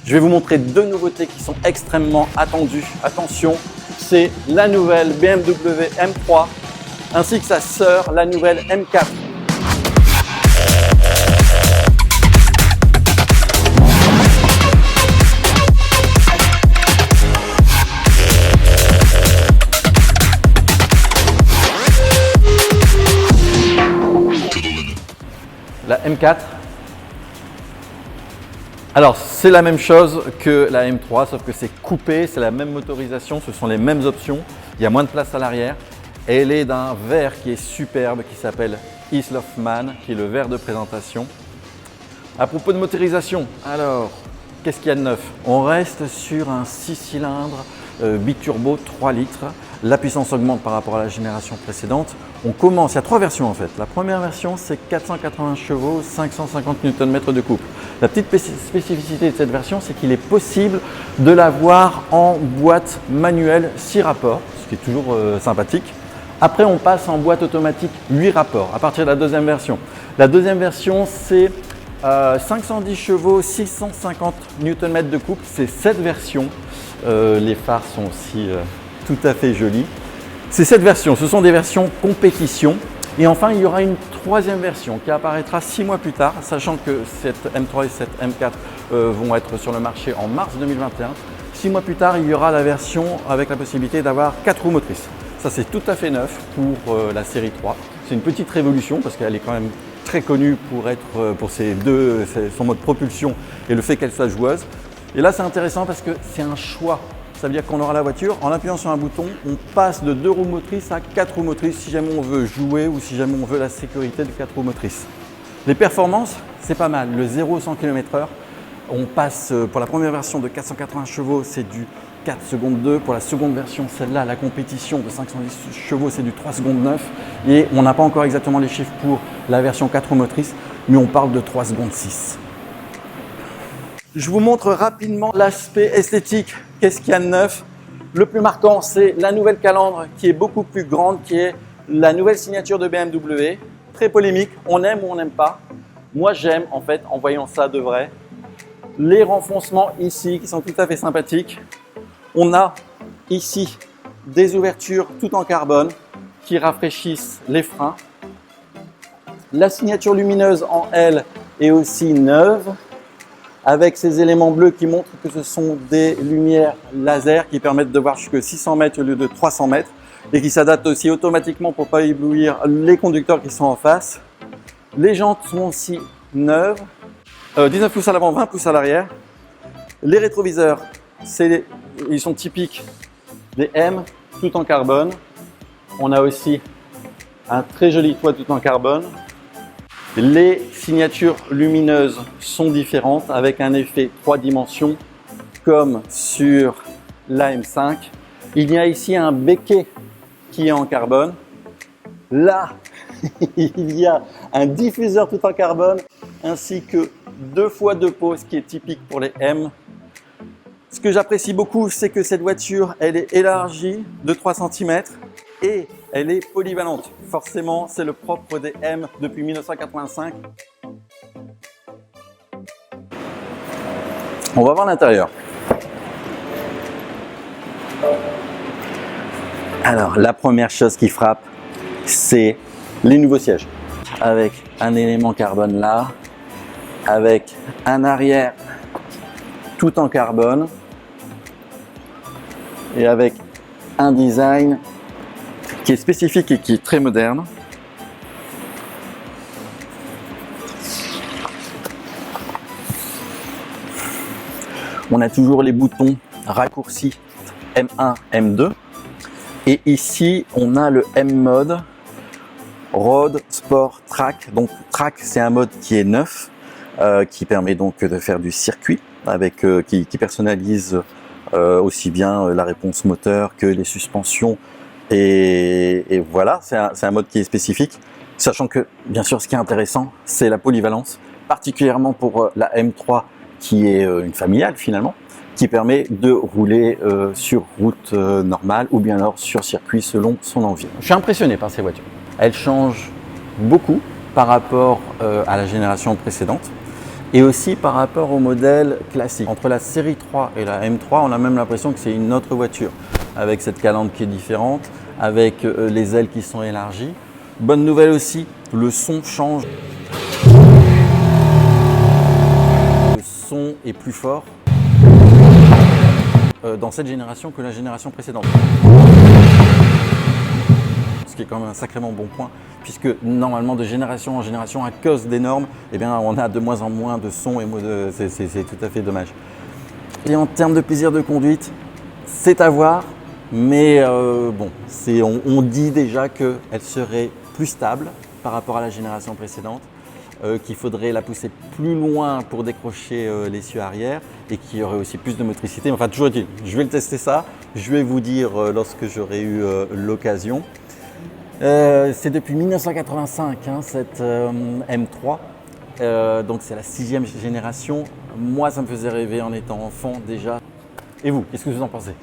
Je vais vous montrer deux nouveautés qui sont extrêmement attendues. Attention, c'est la nouvelle BMW M3 ainsi que sa sœur, la nouvelle M4. La M4. Alors c'est la même chose que la M3 sauf que c'est coupé, c'est la même motorisation, ce sont les mêmes options, il y a moins de place à l'arrière. Elle est d'un verre qui est superbe qui s'appelle Isle of Man, qui est le verre de présentation. À propos de motorisation, alors qu'est-ce qu'il y a de neuf? On reste sur un 6 cylindres biturbo 3 litres. La puissance augmente par rapport à la génération précédente. On commence, il y a trois versions en fait. La première version c'est 480 chevaux, 550 Nm de couple. La petite spécificité de cette version c'est qu'il est possible de l'avoir en boîte manuelle 6 rapports, ce qui est toujours sympathique. Après on passe en boîte automatique 8 rapports à partir de la deuxième version. La deuxième version c'est 510 chevaux, 650 Nm de couple, c'est cette version. Les phares sont aussi tout à fait jolis. C'est cette version, ce sont des versions compétition. Et enfin, il y aura une troisième version qui apparaîtra 6 mois plus tard, sachant que cette M3 et cette M4 vont être sur le marché en mars 2021. 6 mois plus tard, il y aura la version avec la possibilité d'avoir 4 roues motrices. Ça, c'est tout à fait neuf pour la série 3. C'est une petite révolution parce qu'elle est quand même très connue pour son mode propulsion et le fait qu'elle soit joueuse. Et là, c'est intéressant parce que c'est un choix. Ça veut dire qu'on aura la voiture, en appuyant sur un bouton, on passe de 2 roues motrices à 4 roues motrices si jamais on veut jouer ou si jamais on veut la sécurité de 4 roues motrices. Les performances, c'est pas mal. Le 0-100 km/h, on passe pour la première version de 480 chevaux, c'est du 4 secondes 2. Pour la seconde version, celle-là, la compétition de 510 chevaux, c'est du 3 secondes 9. Et on n'a pas encore exactement les chiffres pour la version 4 roues motrices, mais on parle de 3 secondes 6. Je vous montre rapidement l'aspect esthétique. Qu'est-ce qu'il y a de neuf? Le plus marquant, c'est la nouvelle calandre qui est beaucoup plus grande, qui est la nouvelle signature de BMW. Très polémique, on aime ou on n'aime pas. Moi, j'aime en fait en voyant ça de vrai. Les renfoncements ici qui sont tout à fait sympathiques. On a ici des ouvertures tout en carbone qui rafraîchissent les freins. La signature lumineuse en L est aussi neuve, avec ces éléments bleus qui montrent que ce sont des lumières laser qui permettent de voir jusqu'à 600 mètres au lieu de 300 mètres et qui s'adaptent aussi automatiquement pour ne pas éblouir les conducteurs qui sont en face. Les jantes sont aussi neuves, 19 pouces à l'avant, 20 pouces à l'arrière. Les rétroviseurs, ils sont typiques des M, tout en carbone. On a aussi un très joli toit tout en carbone. Les signatures lumineuses sont différentes avec un effet 3 dimensions comme sur la M5. Il y a ici un béquet qui est en carbone. Là, il y a un diffuseur tout en carbone ainsi que 2 fois 2 pots, ce qui est typique pour les M. Ce que j'apprécie beaucoup, c'est que cette voiture, elle est élargie de 3 cm et elle est polyvalente. Forcément, c'est le propre des M depuis 1985. On va voir l'intérieur. Alors, la première chose qui frappe, c'est les nouveaux sièges. Avec un élément carbone là, avec un arrière tout en carbone et avec un design qui est spécifique et qui est très moderne. On a toujours les boutons raccourcis M1, M2 et ici on a le M mode Road, Sport, Track. Donc Track, c'est un mode qui est neuf, qui permet donc de faire du circuit avec qui personnalise aussi bien la réponse moteur que les suspensions. Et voilà, c'est un mode qui est spécifique, sachant que, bien sûr, ce qui est intéressant, c'est la polyvalence, particulièrement pour la M3, qui est une familiale finalement, qui permet de rouler sur route normale ou bien alors sur circuit selon son envie. Je suis impressionné par ces voitures. Elles changent beaucoup par rapport à la génération précédente. Et aussi par rapport au modèle classique. Entre la série 3 et la M3, on a même l'impression que c'est une autre voiture, avec cette calandre qui est différente, avec les ailes qui sont élargies. Bonne nouvelle aussi, le son change. Le son est plus fort dans cette génération que la génération précédente. Ce qui est quand même un sacrément bon point, puisque normalement de génération en génération, à cause des normes, eh bien, on a de moins en moins de son et c'est tout à fait dommage. Et en termes de plaisir de conduite, c'est à voir, mais bon, on dit déjà qu'elle serait plus stable par rapport à la génération précédente, qu'il faudrait la pousser plus loin pour décrocher l'essieu arrière et qu'il y aurait aussi plus de motricité. Enfin, toujours dit, je vais le tester ça, je vais vous dire lorsque j'aurai eu l'occasion. C'est depuis 1985 cette M3, donc c'est la 6e génération. Moi, ça me faisait rêver en étant enfant déjà. Et vous, qu'est-ce que vous en pensez ?